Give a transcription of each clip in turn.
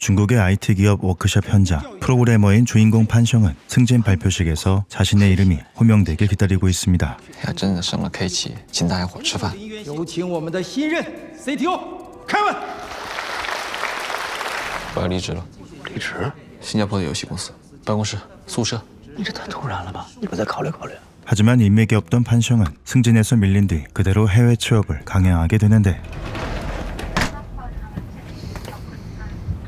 중국의 IT 기업 워크숍 현장, 프로그래머인 주인공 판성은 승진 발표식에서 자신의 이름이 호명되길 기다리고 있습니다. 要真的升了 K 企，请大家伙吃饭。有请我们的新任 CTO 凯文。我要离职了。离职？新加坡的游戏公司，办公室、宿舍。你这太突然了吧？你不再考虑考虑？ 하지만 인맥이 없던 판성은 승진에서 밀린 뒤 그대로 해외 취업을 강행하게 되는데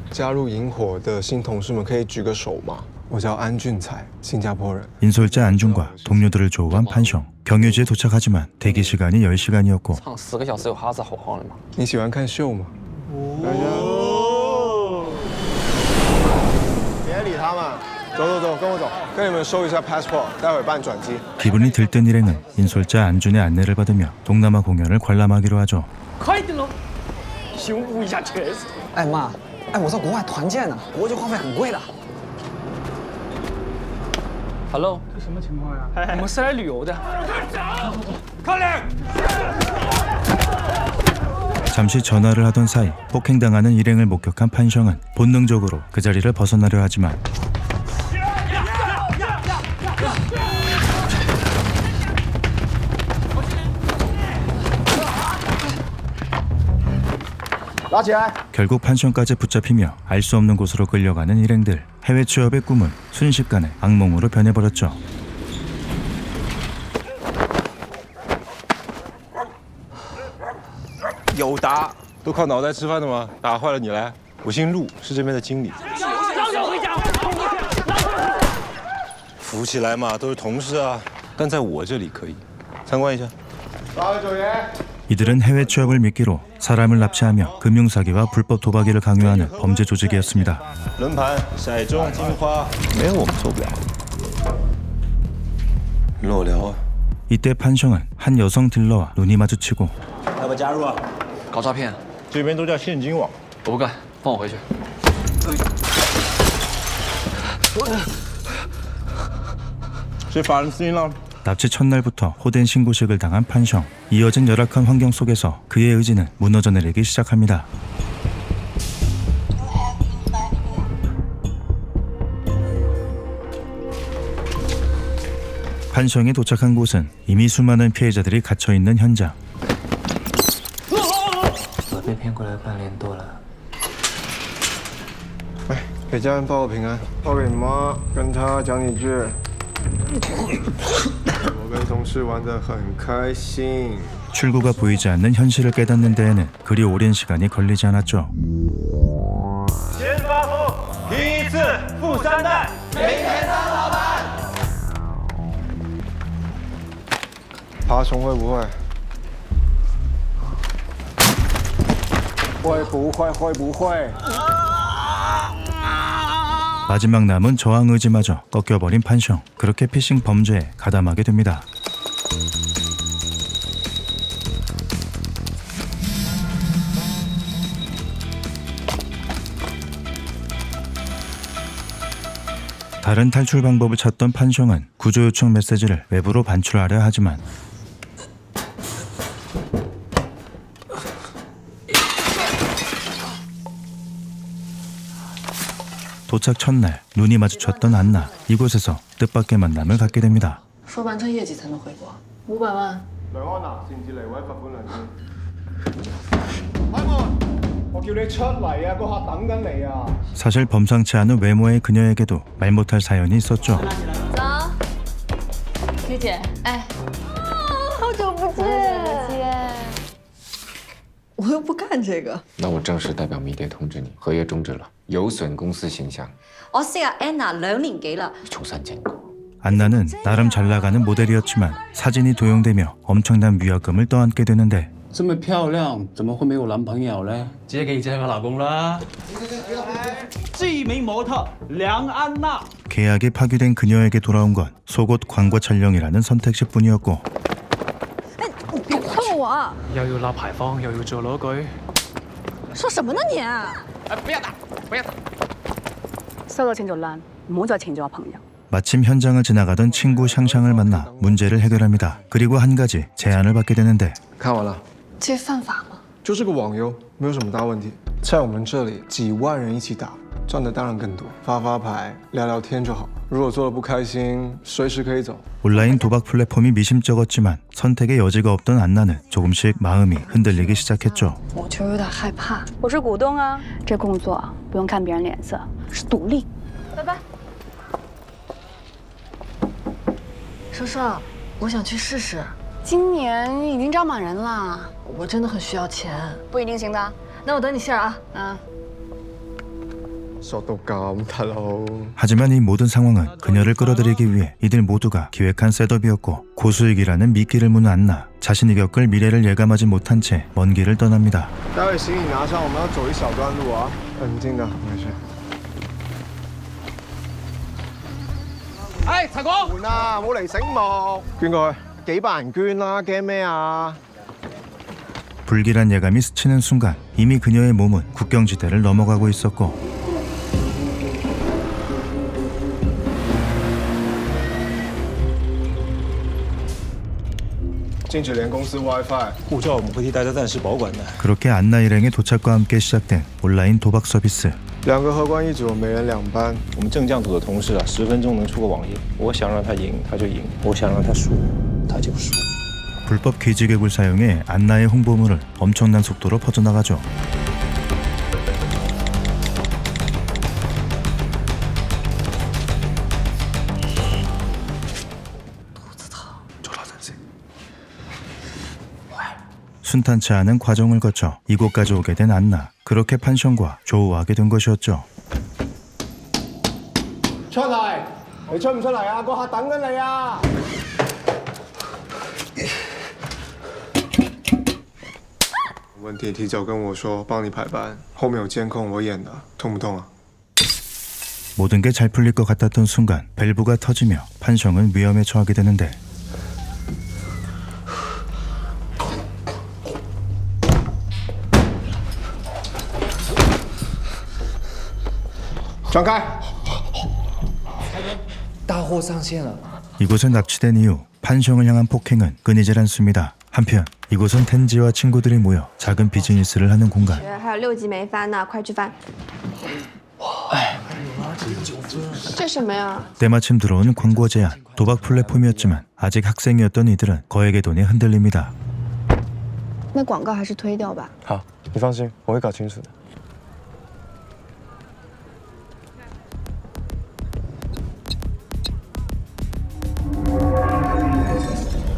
加入萤火的新同事们可以举个手吗？我叫安俊才，新加坡人。 인솔자 안준과 동료들을 조우한 판성. 경유지에 도착하지만 대기 시간이 10시간이었고 唱4个小时有哈子好好的吗？你喜欢看秀吗？别理他们，走，跟我走，跟你们收一下 passport， 待会办转机。 기분이 들뜬 일행은 인솔자 안준의 안내를 받으며 동남아 공연을 관람하기로 하죠. 快点喽，修补一下车子。哎妈，哎我在国外团建呢，国际话费很贵的。 Hello， 这什么情况呀？我们是来旅游的。靠脸！ 잠시 전화를 하던 사이 폭행당하는 일행을 목격한 판성은 본능적으로 그 자리를 벗어나려 하지만 결국 판성까지 붙잡히며 알 수 없는 곳으로 끌려가는 일행들. 해외 취업의 꿈은 순식간에 악몽으로 변해버렸죠. 有打，都靠脑袋吃饭的吗？打坏了你来。我姓陆，是这边的经理。扶起来嘛，都是同事啊。但在我这里可以，参观一下。이들은 해외 취업을 미끼로 사람을 납치하며 금융사기와 불법 도박이를 강요하는 범죄 조직이었습니다. 轮盘、骰盅、金花，没有我们做不了。你跟我聊啊。 이때 판성은 한 여성 딜러와 눈이 마주치고 要不要加入啊？搞诈骗，这边都叫现金网。我不干，放我回去。是法人私音了。 납치 첫날부터 호된 신고식을 당한 판성. 이어진 열악한 환경 속에서 그의 의지는 무너져 내리기 시작합니다. 판성이 도착한 곳은 이미 수많은 피해자들이 갇혀있는 현장. 我被骗过来半年多了。哎，给家人报个平安。报给你妈，跟她讲几句。我跟同事玩得很开心。 출구가 보이지 않는 현실을 깨닫는 데에는 그리 오랜 시간이 걸리지 않았죠. 先发付，第一次付3袋。没钱当老板。爬虫会不会？会不会？ 마지막 남은 저항 의지마저 꺾여버린 판성. 그렇게 피싱 범죄에 가담하게 됩니다. 다른 탈출 방법을 찾던 판성은 구조 요청 메시지를 외부로 반출하려 하지만 도착 첫날 눈이 마주쳤던 안나. 이곳에서 뜻밖의 만남을 갖게 됩니다. 说完成业绩才能回国，500万。梁安娜，擅自離位罰款2千。開門！我叫你出嚟啊！個客等緊你啊！ 사실 범상치 않은 외모의 그녀에게도 말 못할 사연이 있었죠. 走，K姐，哎，好久不见。我又不干这个。那我正式代表迷爹通知你，合约终止了，有损公司形象，我識阿 Anna 2年幾啦。一籌3千個。 안나는 나름 잘 나가는 모델이었지만 사진이 도용되며 엄청난 위약금을 떠안게 되는데 这么漂亮，怎么会没有男朋友呢？直接给你介紹個老公啦！这名模特梁安娜。 계약이 파기된 그녀에게 돌아온 건 속옷 광고 촬영이라는 선택지뿐이었고 你碰我，又要立牌坊，又要做裸舉，说什么呢你？不要打，不要打！收到錢就爛，唔好再請咗我朋友。 마침 현장을 지나가던 친구 샹샹을 만나 문제를 해결합니다. 그리고 한 가지 제안을 받게 되는데 看完了，这犯法吗？就是个网游，没有什么大问题。在我们这里，几万人一起打，赚的当然更多。发发牌，聊聊天就好。如果做的不开心，随时可以走。 온라인 도박 플랫폼이 미심쩍었지만 선택의 여지가 없던 안나는 조금씩 마음이 흔들리기 시작했죠. 我就有点害怕。我是股东啊，这工作不用看别人脸色，是独立。拜拜。莎莎，我想去试试。今年已经招满人了，我真的很需要钱。不一定行的。那我等你信儿啊。嗯。 傻到咁，大佬。 하지만 이 모든 상황은 그녀를 끌어들이기 위해 이들 모두가 기획한 셋업이었고 고수익이라는 미끼를 무는 안나 자신이 겪을 미래를 예감하지 못한 채 먼 길을 떠납니다. 待会行李拿上，我们要走一小段路啊，冷静的，没事。哎，采光，換啊，冇嚟醒目，捐過去，幾百人捐啦，驚咩啊？ 불길한 예감이 스치는 순간 이미 그녀의 몸은 국경지대를 넘어가고 있었고 禁止连公司 WiFi。 护照我们会替大家暂时保管的。 그렇게 안나 일행의 도착과 함께 시작된 온라인 도박 서비스. 2个荷官一组，每人2班。我们正将组的同事啊，10分钟能出个网页。我想让他赢，他就赢；我想让他输，他就输。 불법 기지객을 사용해 안나의 홍보물을 엄청난 속도로 퍼져나가죠. 순탄치 않은 과정을 거쳐 이곳까지 오게 된 안나. 그렇게 판션과 조우하게 된 것이었죠. 出嚟！你出唔出嚟啊？個客等緊你啊！ 问题提早跟我说，帮你排班。后面有监控，我演的，痛不痛啊？ 모든 게 잘 풀릴 것 같았던 순간 밸브가 터지며 판션은 위험에 처하게 되는데 张开！大货上线了。 이곳에 납치된 이후 판션을 향한 폭행은 끊이질 않습니다. 한편 이곳은 텐지와 친구들이 모여 작은 비즈니스를 하는 공간. 还有6级没翻呢，快去翻。这什么呀？ 때마침 들어온 광고 제안. 도박 플랫폼이었지만 아직 학생이었던 이들은 거액의 돈에 흔들립니다. 那广告还是推掉吧。好，你放心，我会搞清楚的。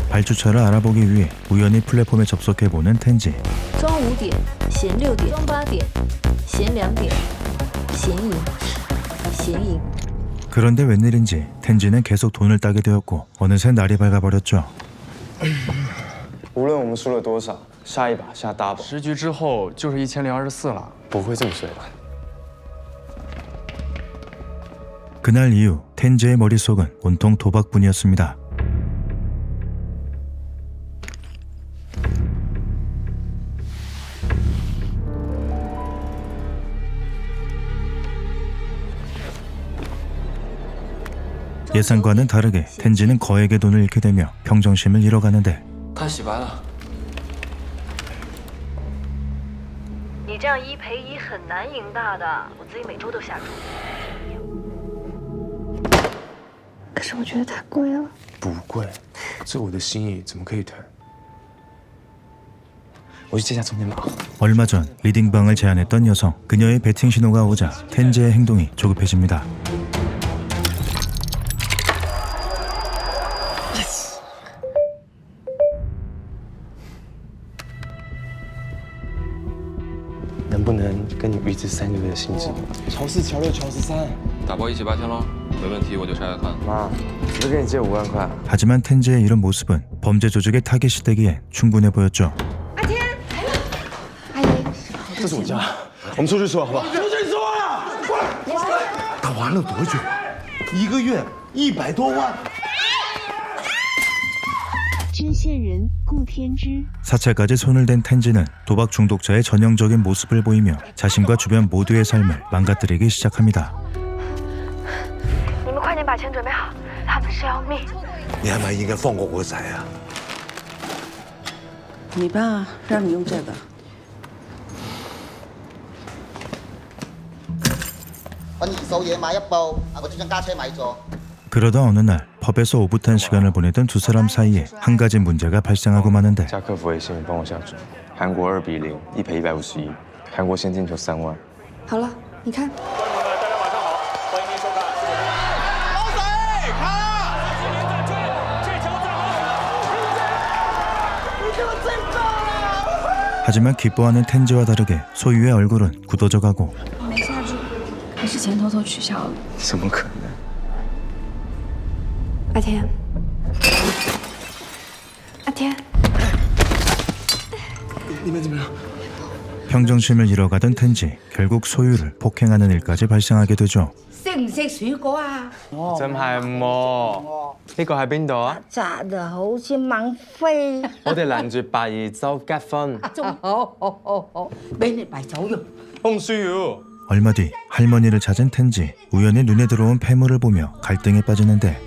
발주처를 알아보기 위해 우연히 플랫폼에 접속해보는 텐지. 庄5点，闲6点，庄8点，闲2点，闲赢，闲赢。 그런데 웬일인지 텐지는 계속 돈을 따게 되었고 어느새 날이 밝아버렸죠. 无论我们输了多少，下一把下 double。 10局之后就是1024了。不会这么衰吧？ 그날 이후 텐지의 머릿속은 온통 도박뿐이었습니다. 예상과는 다르게 텐지는 거액의 돈을 잃게 되며 평정심을 잃어가는데 他洗白了。你这样1赔1很难赢大的，我自己每周都下注。可是我觉得太贵了。不贵，这我的心意，怎么可以退？我去接下充电宝。 얼마 전 리딩방을 제안했던 여성. 그녀의 베팅 신호가 오자 텐지의 행동이 조급해집니다.能不能跟你预支3个月的薪资？乔4、乔6、乔13。打包一起8天喽，没问题我就拆开看。妈，只给你借5万块。 하지만 텐지의 이런 모습은 범죄 조직의 타깃이 되기엔 충분해 보였죠. 阿天，阿姨，这是我家，我们出去说好不好？他玩了多久？1个月100多万。 捐献人顾天之 사찰까지 손을 댄 텐지는 도박 중독자의 전형적인 모습을 보이며 자신과 주변 모두의 삶을 망가뜨리기 시작합니다. 你们快点把钱准备好，他们是要命。你还蛮应该放过我仔啊！你爸让你用这个。 그러다 어느 날 펍에서 오붓한 시간을 보내던 두 사람 사이에 한 가지 문제가 발생하고 마는데 加客服微信帮我下注，韩国2-0，一赔151，韩国先进球3万。好了，你看。 하지만 기뻐하는 텐지와 다르게 소유의 얼굴은 굳어져가고 没下注，可是钱偷偷取消了。怎么可能？阿天，阿天， 평정심을 잃어가던 텐지 결국 소유를 폭행하는 일까지 발생하게 되죠. 識唔識水果啊？真係喎，呢個喺邊度啊？炸得好似孟非。我哋攔住八二洲結婚，好，俾你買酒用。 我唔需要。 얼마 뒤 할머니를 찾은 텐지 우연히 눈에 들어온 폐물을 보며 갈등에 빠지는데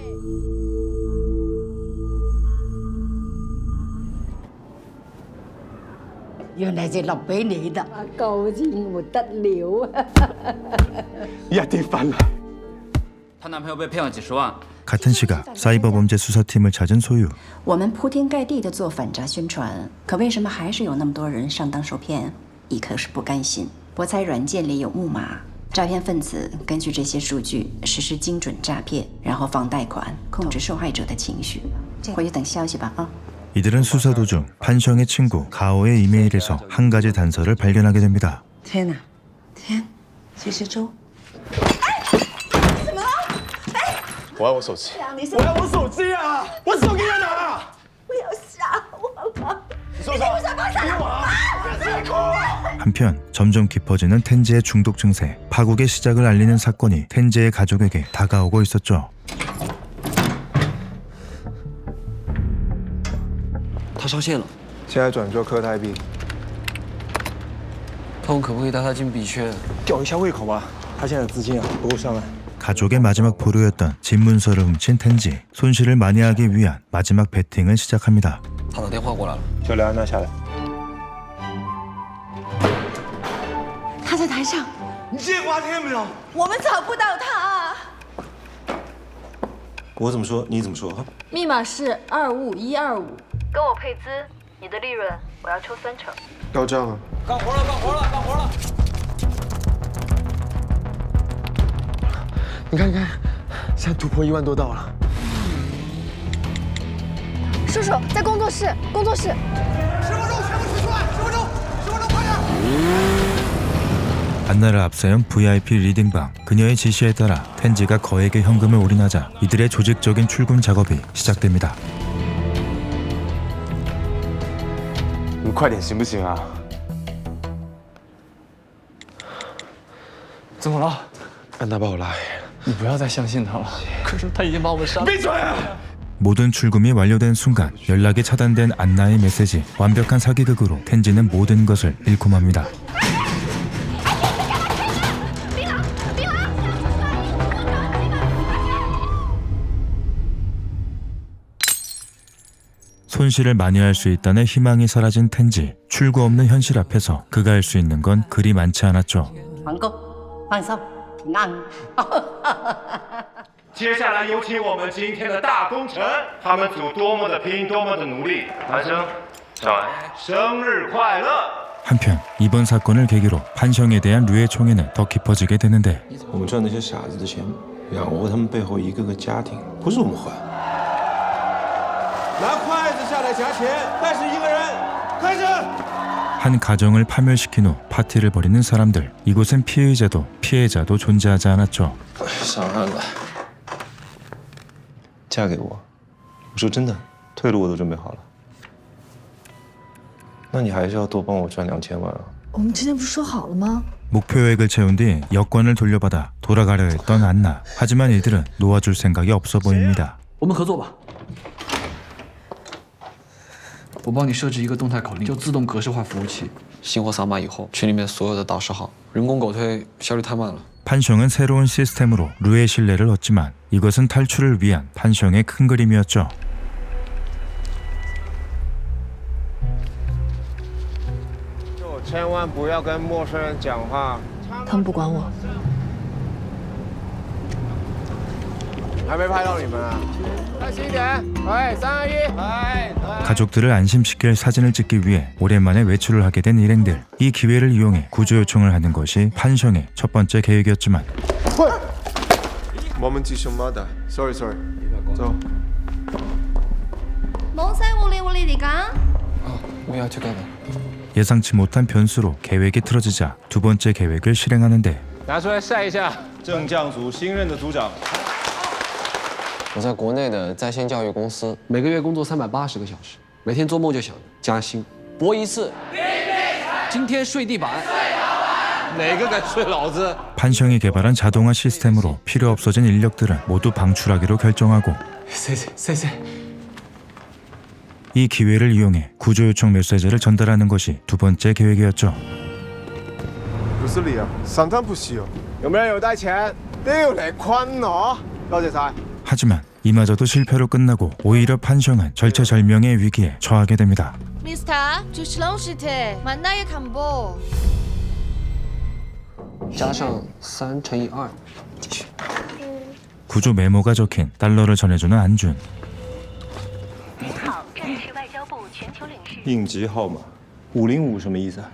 原來係留俾你的，高興不得了啊！一跌翻嚟。她男朋友被骗了几十万。 같은 시각 사이버 범죄 수사팀을 찾은 소유 我们铺天盖地的做反诈宣传，可为什么还是有那么多人上当受骗？一刻是不甘心。博彩软件里有木马，诈骗分子根据这些数据实施精准诈骗，然后放贷款，控制受害者的情绪。回去等消息吧啊。 이들은 수사 도중 판성의 친구 가오의 이메일에서 한 가지 단서를 발견하게 됩니다. 天哪，天，谢谢周。我要我手机。我要我手机啊！我手机在哪？不要杀我了！你说什么？给我啊！别哭啊！ 한편 점점 깊어지는 텐지의 중독 증세, 파국의 시작을 알리는 사건이 텐지의 가족에게 다가오고 있었죠. 他上线了，现在转做科泰币，看我可不可以带他进币圈。吊一下胃口吧。他现在资金啊不够上岸。 가족의 마지막 보루였던 집문서를 훔친 텐지 손실을 만회하기 위한 마지막 배팅을 시작합니다. 他打电话过来了，叫莱安娜下来。他在台上，你见过阿天没有？我们找不到他。我怎么说你怎么说？密码是25125。跟我配资，你的利润我要抽30%。要账啊！干活了，干活了，干活了！你看，现在突破1万多道了。叔叔在工作室，工作室。 10分钟，全部取出来！10分钟，快点！ 안나를 앞세운 VIP 리딩방. 그녀의 지시에 따라 텐지가 거액의 현금을 올인하자 이들의 조직적인 출금 작업이 시작됩니다. 你们快点行不行啊？怎么了？安娜把我拉黑了。你不要再相信他了。可是他已经把我们杀。闭嘴！ 모든 출금이 완료된 순간 연락이 차단된 안나의 메시지. 완벽한 사기극으로 텐지는 모든 것을 잃고 맙니다. 손실을 만회할 수 있다는 희망이 사라진 텐지. 출구 없는 현실 앞에서 그가 할 수 있는 건 그리 많지 않았죠. 皇后，放松，平安。接下来有请我们今天的大功臣，他们组多么的拼，多么的努力。潘生，小安，生日快乐！ 한편 이번 사건을 계기로 판성에 대한 류의 총애는 더 깊어지게 되는데 我们赚那些傻子的钱，养活他们背后一个个家庭，不是我们坏。拿筷子下来夹钱，但是一个人开始。 한 가정을 파멸시킨 후 파티를 벌이는 사람들. 이곳엔 피의자도 피해자도 존재하지 않았죠. 上岸了，嫁给我。我说真的，退路我都准备好了。那你还是要多帮我赚2000万啊！我们之前不是说好了吗？ 목표액을 채운 뒤 여권을 돌려받아 돌아가려 했던 안나. 하지만 이들은 놓아줄 생각이 없어 보입니다. 我们合作吧。我帮你设置一个动态口令，就自动格式化服务器。新货扫码以后，群里面所有的导师号，人工狗推效率太慢了。 판성은 새로운 시스템으로 류의 신뢰를 얻지만 이것은 탈출을 위한 판성의 큰 그림이었죠. 千万不要跟陌生人讲话。他们不管我。还没拍到你们啊！再近一点，喂，3、2、1，来。 가족들을 안심시킬 사진을 찍기 위해 오랜만에 외출을 하게 된 일행들. 이 기회를 이용해 구조 요청을 하는 것이 판숑의 첫 번째 계획이었지만 我们继续摸的，sorry，走。冇使糊里糊里地講。我要去干嘛？ 예상치 못한 변수로 계획이 틀어지자 두 번째 계획을 실행하는데 拿出来晒一下。正将组新任的组长。我在国内的在线教育公司，每个月工作380个小时，每天做梦就想加薪，搏一次。今天睡地板，哪个敢睡老子？ 판숑이 개발한 자동화 시스템으로 필요 없어진 인력들은 모두 방출하기로 결정하고 谢谢。 이 기회를 이용해 구조 요청 메시지를 전달하는 것이 두 번째 계획이었죠. 不是你啊，上趟不是哦。有没有人有带钱？屌你坤我！多謝晒。 하지만 이마저도 실패로 끝나고 오히려 판숑은 절체절명의 위기에 처하게 됩니다. Mister，就是老实的，만나게看不？加上3乘以2，继续。 구조 메모가 적힌 달러를 전해주는 안준. 应急号码505什么意思啊？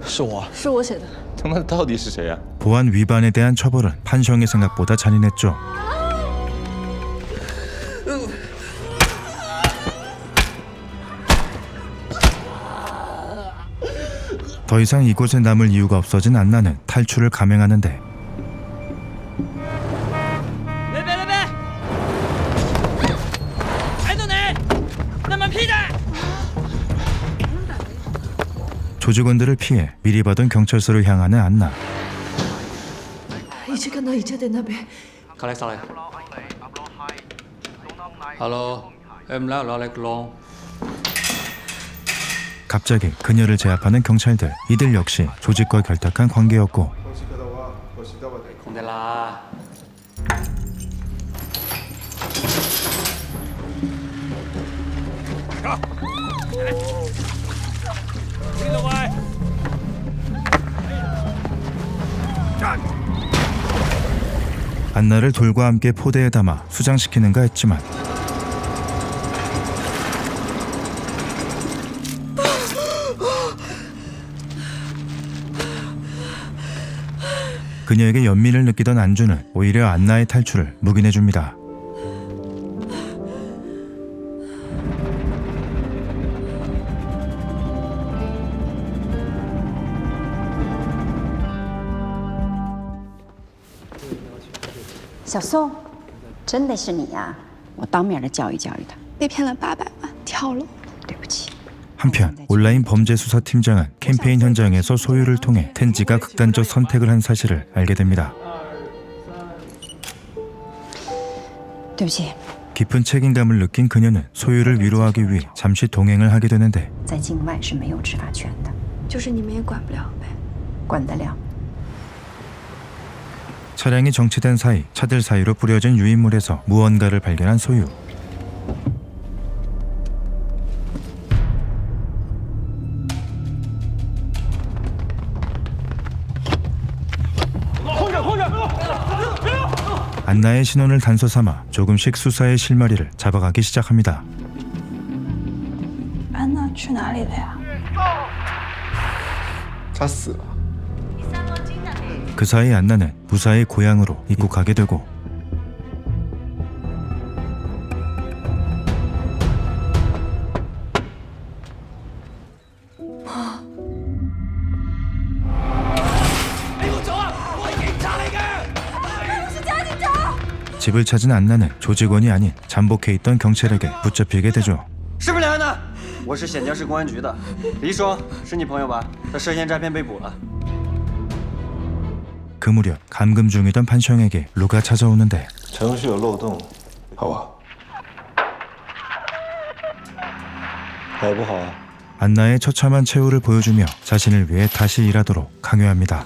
是我，是我写的。他妈到底是谁啊？ 보안 위반에 대한 처벌은 판숑의 생각보다 잔인했죠. 더 이상 이곳에 남을 이유가 없어진 안나는 탈출을 감행하는데 조직원들을 피해 미리 받은 경찰서로 향하는 안나. 一直跟到一直在那边。 卡嚟上嚟。Hello， em là Long。 갑자기 그녀를 제압하는 경찰들. 이들 역시 조직과 결탁한 관계였고 空得啦。 안나를 돌과 함께 포대에 담아 수장시키는가 했지만 그녀에게 연민을 느끼던 안준은 오히려 안나의 탈출을 묵인해줍니다.小宋，真的是你呀、我当面的教育教育他。被骗了800万，跳楼。对不起。 한편 온라인 범죄 수사팀장은 캠페인 현장에서 소유를 통해 텐지가 극단적 선택을 한 사실을 알게 됩니다. 对不起。 깊은 책임감을 느낀 그녀는 소유를 위로하기 위해 잠시 동행을 하게 되는데 在境外是没有执法权的。就是你们也管不了呗。管得了。 차량이 정체된 사이 차들 사이로 뿌려진 유인물에서 무언가를 발견한 소유. 안나의 신원을 단서 삼아 조금씩 수사의 실마리를 잡아가기 시작합니다. 安娜去哪里了呀？他死了。 그 사이 안나는 무사히 고향으로 입국하게 되고 집을 찾은 안나는 조직원이 아닌 잠복해 있던 경찰에게 붙잡히게 되죠. 是不是梁安娜？我是显江市公安局的，黎双是你朋友吧？他涉嫌诈骗被捕了。 그 무렵 감금 중이던 판숑에게 루가 찾아오는데 程序有漏洞，好吧？好不好啊？ 안나의 처참한 최후를 보여주며 자신을 위해 다시 일하도록 강요합니다.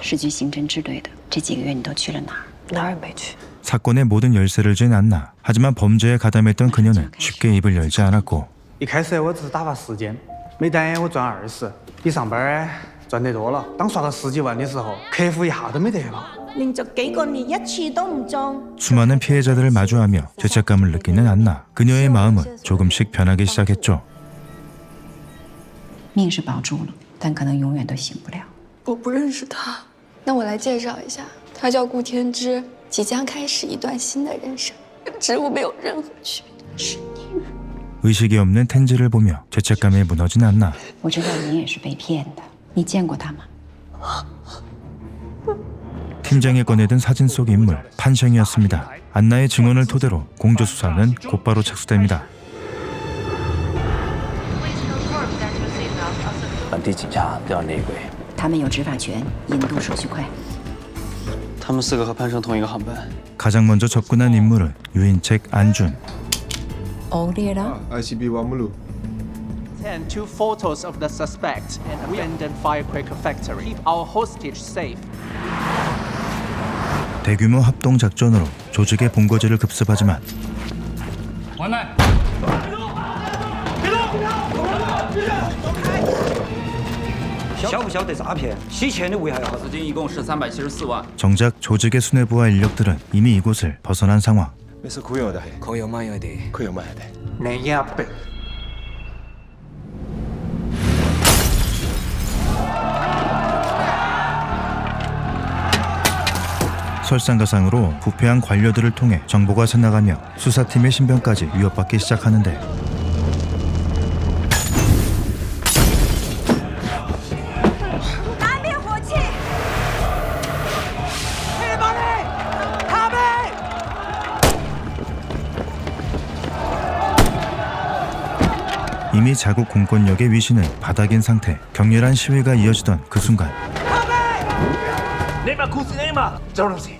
市局刑侦支队的，这几个月你都去了哪儿？哪儿也没去。 사건의 모든 열쇠를 쥔 안나. 하지만 범죄에 가담했던 그녀는 쉽게 입을 열지 않았고 一开始我只是打发时间，没耽误我赚20，一上班赚得多了，当刷到10几万的时候，客户一下都没得了。 連續幾個月一次都唔中。 수많은 피해자들을 마주하며 죄책감을 느끼는 안나. 그녀의 마음은 조금씩 변하기 시작했죠. 命是保住了，但可能永远都醒不了。我不认识他，那我来介绍一下，他叫顾天之，即将开始一段新的人生，跟植物没有任何区别，是你。 의식이 없는 텐지를 보며 죄책감에 무너진 안나. 我知道你也是被骗的，你见过他吗？ 팀장이 꺼내든 사진 속 인물 판셩이었습니다. 안나의 증언을 토대로 공조 수사는 곧바로 착수됩니다. 本地警察调内鬼，他们有执法权，引渡手续快。他们4个和潘生同一个航班。 가장 먼저 접근한 인물은 유인책 안준. 어디에라? ICB 와물루. And 2 photos of the suspect in abandoned firecracker factory. Keep our hostage safe. 대규모 합동 작전으로 조직의 본거지를 급습하지만 晓不晓得诈骗？洗钱的危害啊！资金一共是374万。 정작 조직의 수뇌부와 인력들은 이미 이곳을 벗어난 상황. 그래서 고용하다 해. 고용만 해야 돼. 고용만 해야 돼. 내 앞에. 설상가상으로 부패한 관료들을 통해 정보가 새나가며 수사팀의 신변까지 위협받기 시작하는데 이미 자국 공권력의 위신은 바닥인 상태. 격렬한 시위가 이어지던 그 순간 那边公司人嘛，找东西。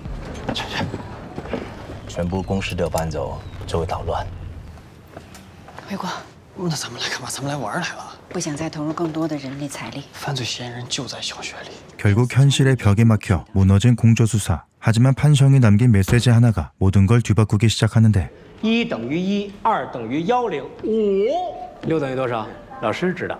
全部公事都搬走，周围捣乱。回国，那咱们来干嘛？咱们来玩来了。不想再投入更多的人力财力。犯罪嫌疑人就在小学里。 결국 현실의 벽에 막혀 무너진 공조수사. 하지만 판성이 남긴 메시지 하나가 모든 걸 뒤바꾸기 시작하는데 1等于1， 2等于105， 6等于多少？老师知道。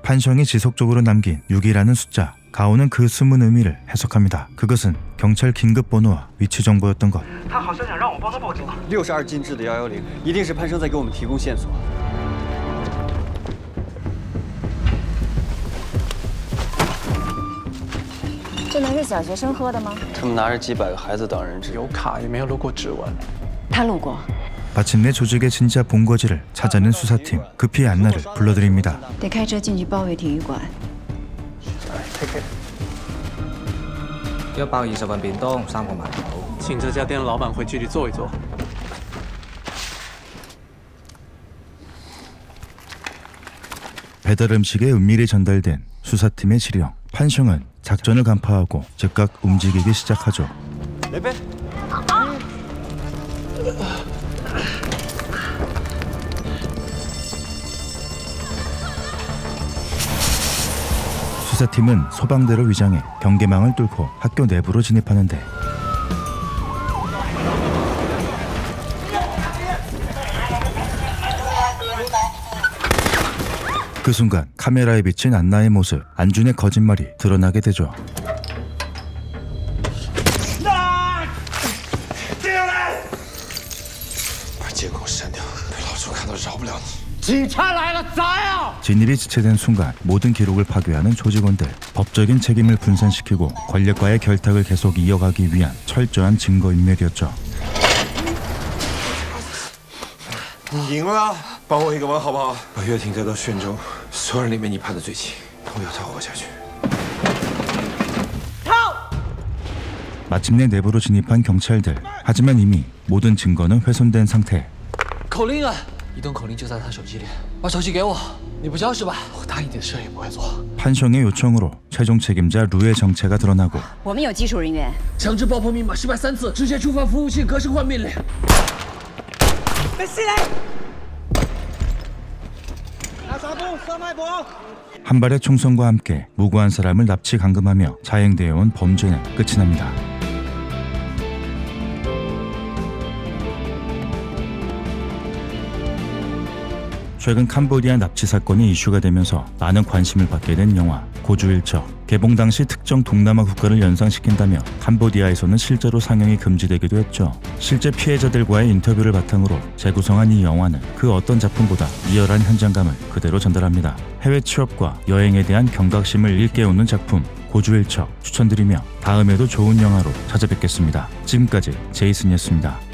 판성이 지속적으로 남긴 6이라는 숫자. 가오는 그 숨은 의미를 해석합니다. 그것은 경찰 긴급 번호와 위치 정보였던 것. 他好像想让我帮他报警。 62进制的110，一定是潘生在给我们提供线索。这能是小学生喝的吗？他们拿着几百个孩子当人质，有卡也没有录过指纹。他录过。 마침내 조직의 진짜 본거지를 찾아낸 수사팀. 급히 안나를 불러드립니다. 得开车进去包围体育馆。要包20份便當，3個饅頭。请这家店的老板回去里坐一坐。 배달 음식에 은밀히 전달된 수사팀의 지령. 판성은 작전을 간파하고 즉각 움직이기 시작하죠. 수사팀은 소방대로 위장해 경계망을 뚫고 학교 내부로 진입하는데 그 순간 카메라에 비친 안나의 모습, 안준의 거짓말이 드러나게 되죠. 把监控删掉，被老朱看到饶不了你。 警察来了，砸呀！ 진입이 지체된 순간 모든 기록을 파괴하는 조직원들. 법적인 책임을 분산시키고 권력과의 결탁을 계속 이어가기 위한 철저한 증거인멸이었죠. 赢了，帮我一个忙好不好？把乐婷带到宣州，所有人里面你判的最轻，我要他活下去。 마침내 내부로 진입한 경찰들. 하지만 이미 모든 증거는 훼손된 상태. 口令啊！移动口令就在他手机里，把手机给我。你不交是吧？我答应你的事也不会做。 판성의 요청으로 최종 책임자 루의 정체가 드러나고 我们有技术人员。强制爆破密码失败3次，直接触犯服务器格式化命令。没事嘞。 한 발의 총성과 함께 무고한 사람을 납치 감금하며 자행되어 온 범죄는 끝이 납니다. 최근 캄보디아 납치 사건이 이슈가 되면서 많은 관심을 받게 된 영화 고주일적. 개봉 당시 특정 동남아 국가를 연상시킨다며 캄보디아에서는 실제로 상영이 금지되기도 했죠. 실제 피해자들과의 인터뷰를 바탕으로 재구성한 이 영화는 그 어떤 작품보다 리얼한 현장감을 그대로 전달합니다. 해외 취업과 여행에 대한 경각심을 일깨우는 작품 고주일척 추천드리며 다음에도 좋은 영화로 찾아뵙겠습니다. 지금까지 제이슨이었습니다.